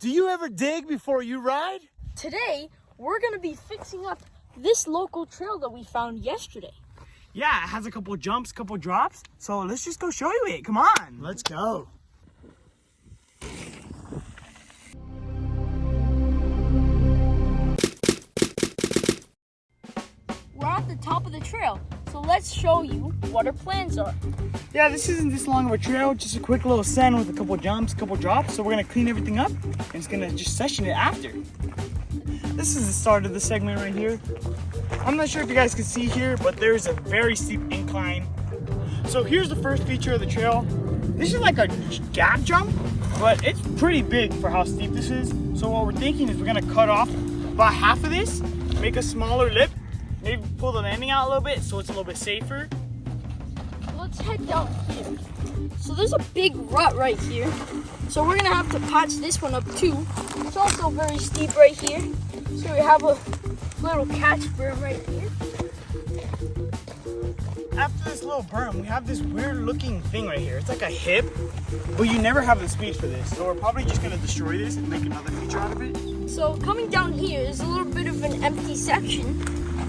Do you ever dig before you ride? Today, we're gonna be fixing up this local trail that we found yesterday. Yeah, it has a couple jumps, couple drops. So let's just go show you it. Come on. Let's go. We're at the top of the trail, so let's show you what our plans are. Yeah, this isn't this long of a trail, just a quick little send with a couple jumps, couple drops. So we're gonna clean everything up and it's gonna just session it after. This is the start of the segment right here. I'm not sure if you guys can see here, but there's a very steep incline. So here's the first feature of the trail. This is like a gap jump, but it's pretty big for how steep this is. So what we're thinking is we're gonna cut off about half of this, make a smaller lip, maybe pull the landing out a little bit so it's a little bit safer. Let's head down here. So there's a big rut right here. So we're gonna have to patch this one up too. It's also very steep right here. So we have a little catch berm right here. After this little berm, we have this weird looking thing right here. It's like a hip, but you never have the speed for this. So we're probably just gonna destroy this and make another feature out of it. So coming down here is a little bit of an empty section.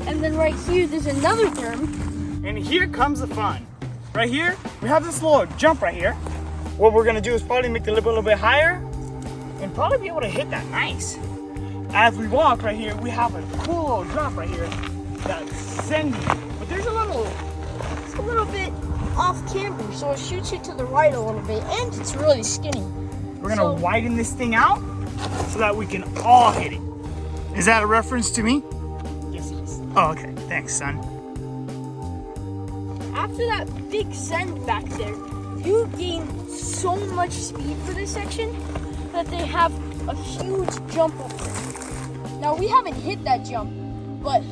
And then right here, there's another berm. And here comes the fun. Right here, we have this little jump right here. What we're gonna do is probably make the lip a little bit higher and probably be able to hit that nice. As we walk right here, we have a cool little drop right here that's sending. But there's It's a little bit off camber, so it shoots you to the right a little bit, and it's really skinny. We're gonna widen this thing out so that we can all hit it. Is that a reference to me? Yes, it is. Oh, okay. Thanks, son. After that big send back there, you gain so much speed for this section that they have a huge jump up there. Now we haven't hit that jump, but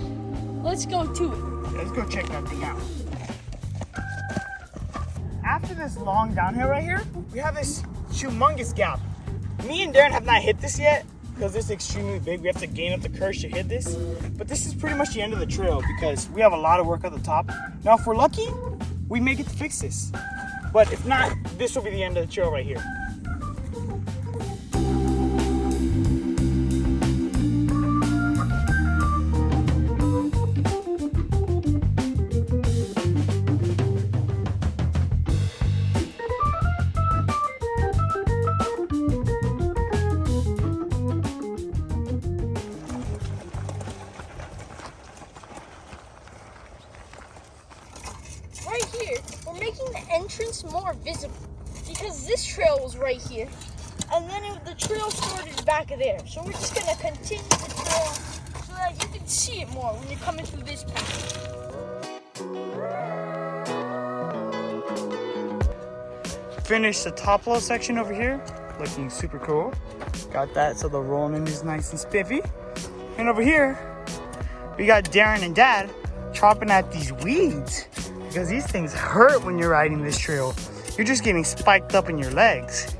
let's go to it. Let's go check that thing out. After this long downhill right here, we have this humongous gap. Me and Darren have not hit this yet because it's extremely big. We have to gain up the courage to hit this. But this is pretty much the end of the trail because we have a lot of work at the top. Now, if we're lucky, we may get to fix this. But if not, this will be the end of the trail right here. Right here, we're making the entrance more visible because this trail was right here, and then the trail started back there. So we're just gonna continue the trail so that you can see it more when you're coming through this path. Finish the top low section over here, looking super cool. Got that so the rolling is nice and spiffy. And over here, we got Darren and Dad chopping at these weeds because these things hurt when you're riding this trail. You're just getting spiked up in your legs.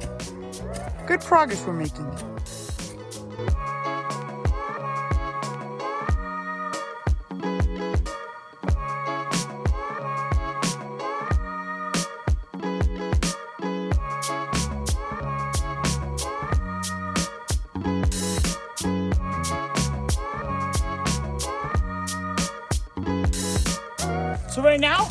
Good progress we're making. So right now,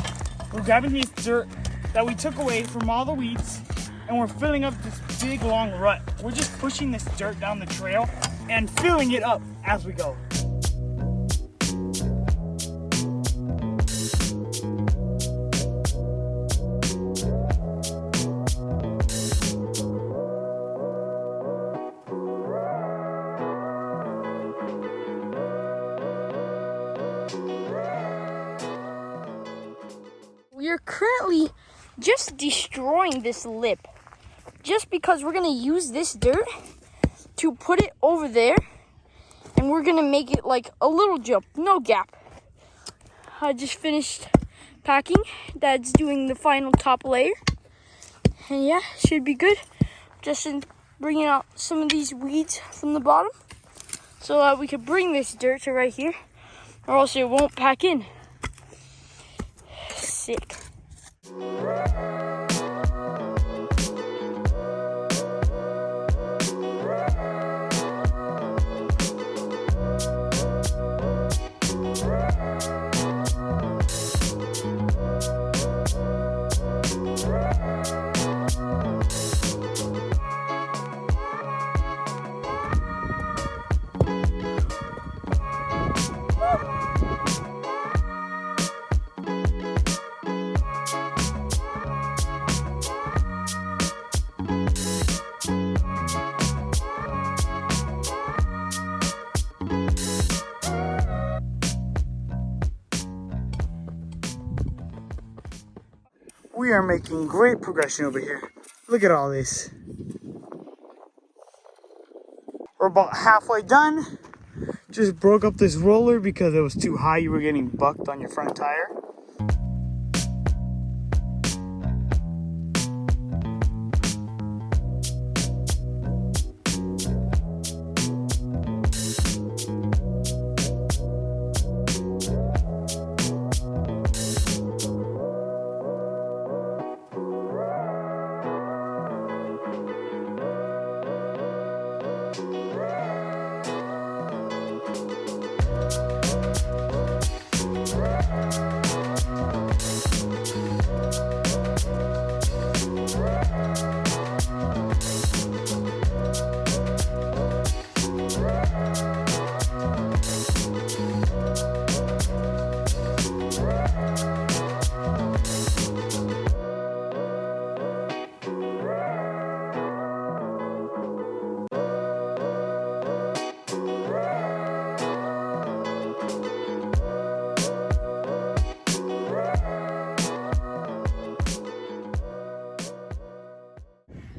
we're grabbing this dirt that we took away from all the weeds and we're filling up this big long rut. We're just pushing this dirt down the trail and filling it up as we go. We're currently just destroying this lip just because we're going to use this dirt to put it over there, and we're going to make it like a little jump, no gap. I just finished packing. Dad's doing the final top layer, and yeah, should be good. Just bringing out some of these weeds from the bottom so that we can bring this dirt to right here, or else it won't pack in. Sick. We are making great progression over here. Look at all this. We're about halfway done. Just broke up this roller because it was too high. You were getting bucked on your front tire.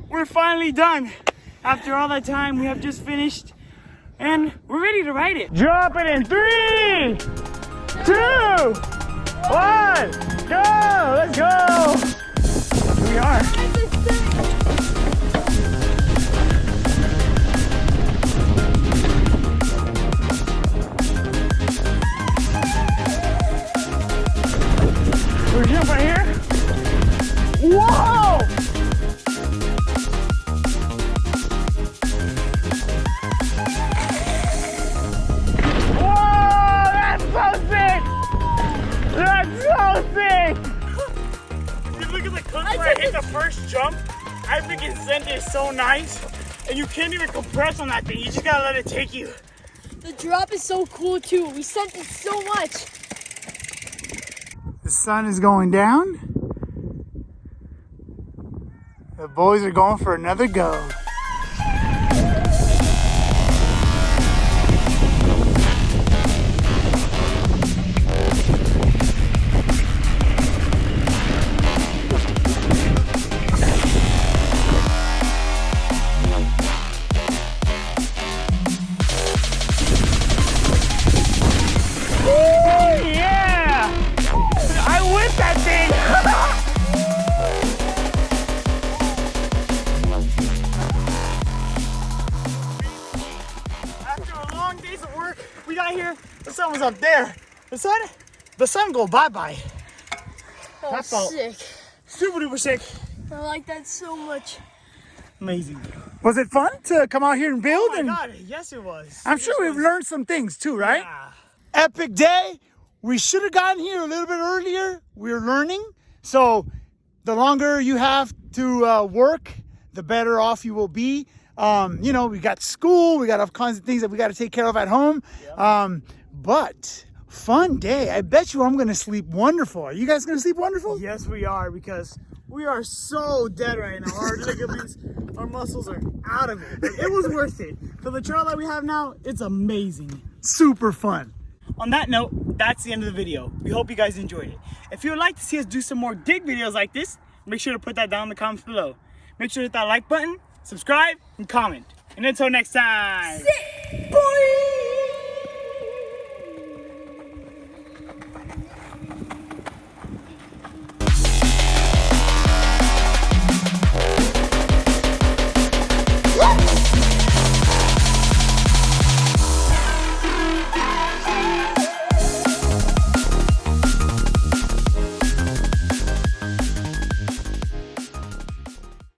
We're finally done. After all that time, we have just finished and we're ready to ride it. Drop it in 3, 2, 1, go! Let's go! Here we are. We're jumping right here. Whoa! I hit the first jump. I think its center is so nice, and you can't even compress on that thing. You just gotta let it take you. The drop is so cool too. We sent it so much. The sun is going down. The boys are going for another go. We got here, the sun was up there. The sun go bye-bye. Oh, that felt sick. Super duper sick. I like that so much. Amazing. Was it fun to come out here and build? Oh my God, yes it was. I'm sure we've learned some things too, right? Yeah. Epic day. We should have gotten here a little bit earlier. We're learning. So the longer you have to work, the better off you will be. You know, we got school, we got all kinds of things that we got to take care of at home. Yep. But fun day. I bet you I'm going to sleep wonderful. Are you guys going to sleep wonderful? Yes, we are, because we are so dead right now. Our ligaments, our muscles are out of it. It was worth it. For the trail that we have now, it's amazing. Super fun. On that note, that's the end of the video. We hope you guys enjoyed it. If you would like to see us do some more dig videos like this, make sure to put that down in the comments below. Make sure to hit that like button, subscribe, and comment. And until next time. Sick.